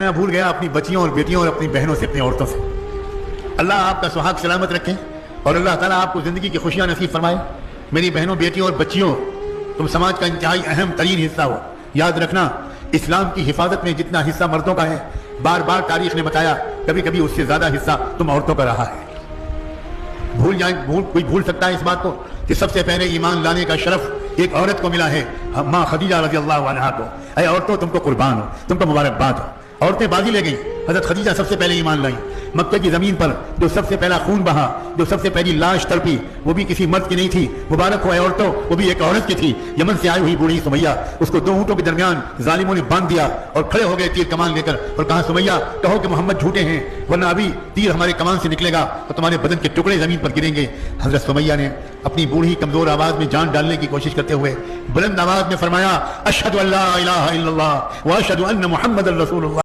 मैं भूल गया अपनी बच्चियों और बेटियों और अपनी बहनों से, अपनी औरतों से। अल्लाह आपका सुहाग सलामत रखे और अल्लाह ताला आपको जिंदगी की खुशियां नसीब फरमाए। मेरी बहनों, बेटियों और बच्चियों, तुम समाज का इंतहाई अहम तरीन हिस्सा हो। याद रखना, इस्लाम की हिफाजत में जितना हिस्सा मर्दों का है, बार बार तारीख ने बताया, कभी कभी उससे ज्यादा हिस्सा तुम औरतों का रहा है। कोई भूल सकता है इस बात को कि सबसे पहले ईमान लाने का शरफ एक औरत को मिला है, माँ खदीजा रज़ी अल्लाह अन्हा को। अरे औरतों, तुमको कुर्बान हो, तुमको मुबारकबाद हो। औरतें बाजी ले गई। हजरत खदीजा सबसे पहले ईमान लाई। मक्के की जमीन पर जो सबसे पहला खून बहा, जो सबसे पहली लाश तड़पी, वो भी किसी मर्द की नहीं थी। मुबारक हो औरतों, वो भी एक औरत की थी। यमन से आई हुई बूढ़ी सुमैया, उसको दो ऊंटों के दरमियान जालिमों ने बांध दिया और खड़े हो गए तीर कमान लेकर और कहा, सुमैया कहो कि मोहम्मद झूठे हैं, वरना अभी तीर हमारे कमान से निकलेगा तो तुम्हारे बदन के टुकड़े जमीन पर गिरेंगे। हजरत सुमैया ने अपनी बूढ़ी कमजोर आवाज में जान डालने की कोशिश करते हुए बुलंद आवाज में फरमाया, अशहदु अल्ला इलाहा इल्लल्लाह व अशहदु अन्ना मुहम्मदर रसूलुल्लाह।